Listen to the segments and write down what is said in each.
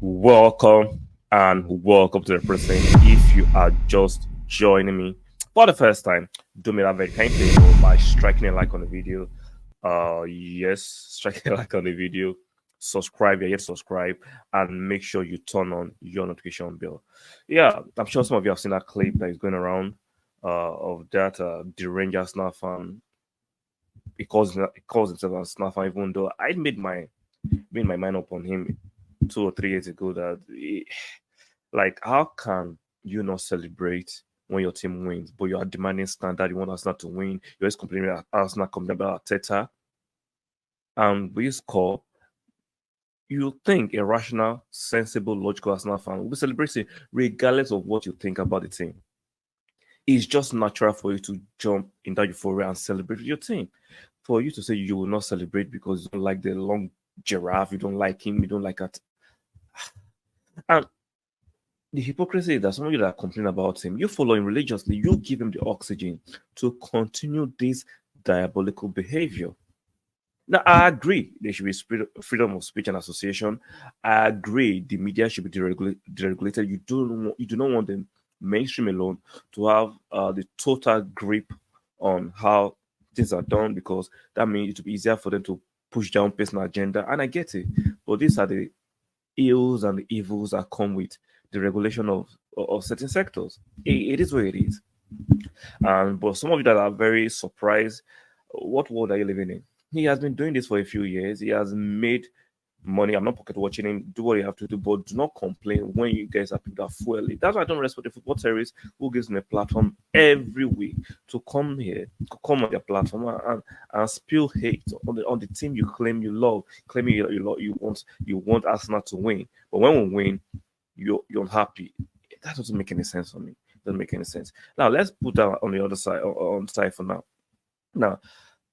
Welcome to the person. If you are just joining me for the first time, do me that very kind favor by striking a like on the video. Yes, striking a like on the video. Subscribe, yeah, yet subscribe, and make sure you turn on your notification bell. Yeah, I'm sure some of you have seen that clip that is going around of that the Rangers now fan. He calls himself a snuffer, even though I made my mind up on him 2 or 3 years ago that like how can you not celebrate when your team wins, but you are demanding standard, you want Arsenal to win, you're always complaining about Arsenal complaining about Arteta, and we score. You think a rational, sensible, logical Arsenal fan will be celebrating regardless of what you think about the team. It's just natural for you to jump in that euphoria and celebrate with your team. For you to say you will not celebrate because you don't like the long giraffe, you don't like him, you don't like it. And the hypocrisy is that some of you that complain about him, you follow him religiously, you give him the oxygen to continue this diabolical behavior. Now, I agree there should be freedom of speech and association. I agree the media should be deregulated. You do not want the mainstream alone to have the total grip on how things are done because that means it will be easier for them to push down personal agenda. And I get it, but these are the ills and the evils that come with the regulation of certain sectors. It is what it is. And but some of you that are very surprised, what world are you living in? He has been doing this for a few years. He has made money. I'm not pocket watching him. Do what you have to do, but do not complain when you guys are people that fuel it. That's why I don't respect the football terrorists who gives them a platform every week to come here, to come on their platform and spill hate on the team you claim you love, claiming you want Arsenal to win. But when we win, you're unhappy. That doesn't make any sense for me. It doesn't make any sense. Now let's put that on the other side on side for now. Now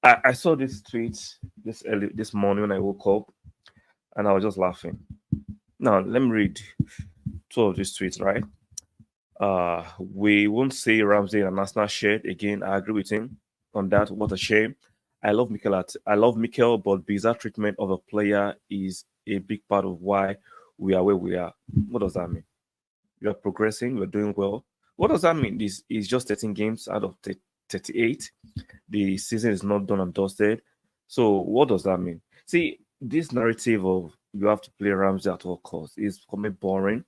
I saw this tweet this morning when I woke up and I was just laughing. Now let me read two of these tweets, right? We won't say Ramsdale and Arsenal shared again. I agree with him on that. What a shame. I love Mikel, but bizarre treatment of a player is a big part of why we are where we are. What does that mean? You are progressing, you're doing well. What does that mean? This is just 13 games out of 38. The season is not done and dusted. So what does that mean? See, this narrative of you have to play Ramsey at all costs is becoming boring.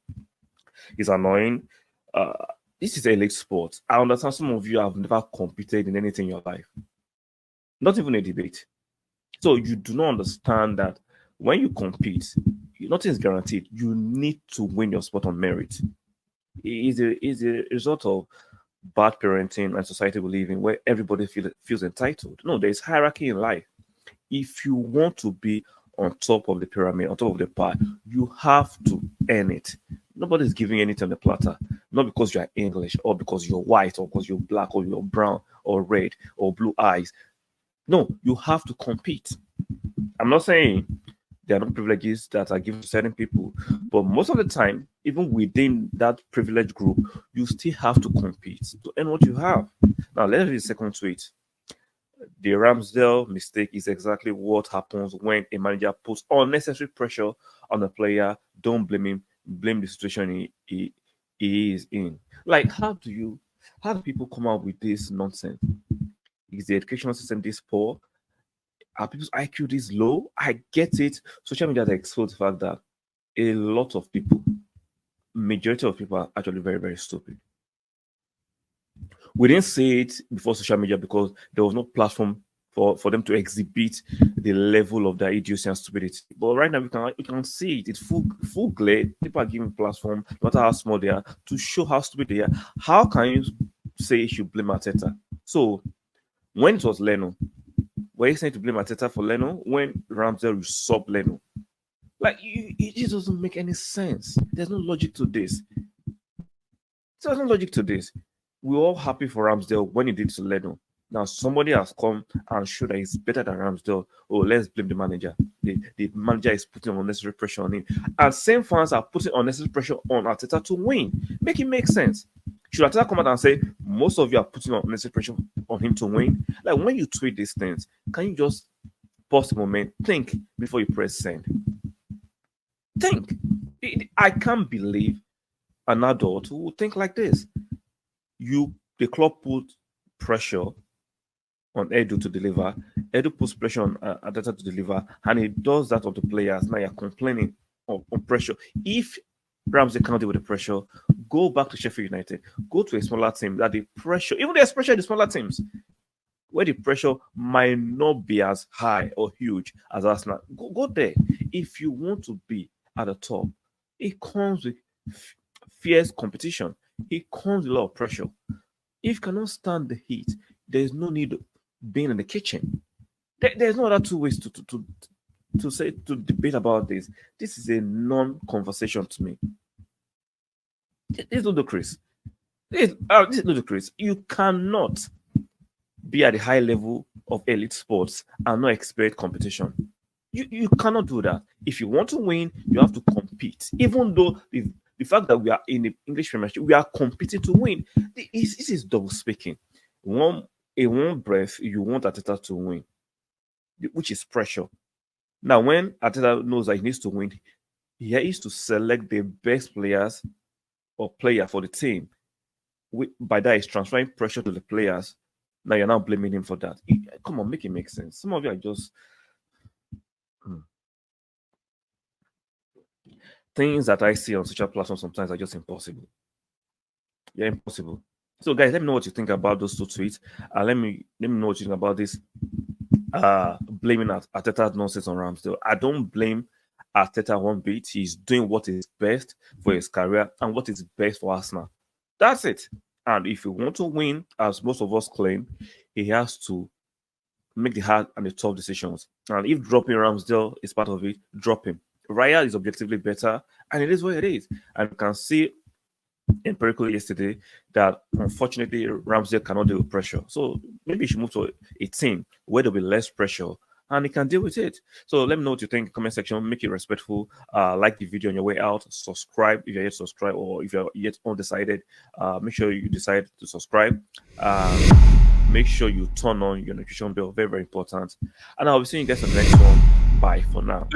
It's annoying. Uh, this is elite sport. I understand some of you have never competed in anything in your life, not even a debate. So you do not understand that when you compete, nothing is guaranteed. You need to win your sport on merit. It is a result of bad parenting and society we live in where everybody feels entitled. No, there's hierarchy in life. If you want to be on top of the pyramid, on top of the pie, you have to earn it. Nobody's giving anything on the platter, not because you're English or because you're white or because you're black or you're brown or red or blue eyes. No, you have to compete. I'm not saying there are no privileges that are given to certain people, but most of the time, even within that privileged group, you still have to compete to earn what you have. Now, let's read the second tweet. The Ramsdale mistake is exactly what happens when a manager puts unnecessary pressure on a player. Don't blame him, blame the situation he is in. Like, how do people come out with this nonsense? Is the educational system this poor? Are people's IQ this low? I get it. Social media has exposed the fact that a lot of people, majority of people are actually very, very stupid. We didn't see it before social media because there was no platform for them to exhibit the level of their idiocy and stupidity. But right now we can see it. It's full glare. People are giving platform, no matter how small they are, to show how stupid they are. How can you say you should blame Arteta? So when it was Leno, were you saying to blame Arteta for Leno when Ramsdale sub Leno? Like it just doesn't make any sense. There's no logic to this. There's no logic to this. We're all happy for Ramsdale when he did to Leno. Now somebody has come and showed that he's better than Ramsdale. Oh, let's blame the manager. The manager is putting unnecessary pressure on him. And same fans are putting unnecessary pressure on Arteta to win. Make it make sense. Should Arteta come out and say most of you are putting unnecessary pressure on him to win? Like when you tweet these things, can you just pause the moment, think before you press send? Think. I can't believe an adult who would think like this. The club put pressure on Edu to deliver. Edu puts pressure on Arteta to deliver, and he does that of the players. Now you're complaining on pressure. If Ramsdale cannot deal with the pressure, go back to Sheffield United. Go to a smaller team that the pressure, even there's pressure in the smaller teams, where the pressure might not be as high or huge as Arsenal. Go there. If you want to be at the top, it comes with fierce competition. It comes with a lot of pressure. If you cannot stand the heat, there's no need being in the kitchen. There's no other two ways to debate about this. This is a non-conversation to me. It's ludicrous. This is ludicrous. You cannot be at the high level of elite sports and not expect competition. You cannot do that. If you want to win, you have to compete. Even though the fact that we are in the English Premiership, we are competing to win. This is double speaking. In one breath, you want Arteta to win, which is pressure. Now, when Arteta knows that he needs to win, he has to select the best players or player for the team. By that, he's transferring pressure to the players. Now you're now blaming him for that. Come on, make it make sense. Some of you are just things that I see on social platforms sometimes are just impossible. Yeah, impossible. So, guys, let me know what you think about those two tweets. Let me know what you think about this. Blaming Arteta's nonsense on Ramsdale. I don't blame Arteta one bit. He's doing what is best for his career and what is best for Arsenal. That's it. And if you want to win, as most of us claim, he has to make the hard and the tough decisions. And if dropping Ramsdale is part of it, drop him. Raya is objectively better, and it is what it is. And you can see empirically yesterday that unfortunately Ramsdale cannot deal with pressure. So maybe he should move to a team where there'll be less pressure and he can deal with it. So let me know what you think. Comment section, make it respectful. Like the video on your way out. Subscribe if you're yet subscribed, or if you're yet undecided. Make sure you decide to subscribe. Make sure you turn on your notification bell. Very, very important. And I'll be seeing you guys in the next one. Bye for now.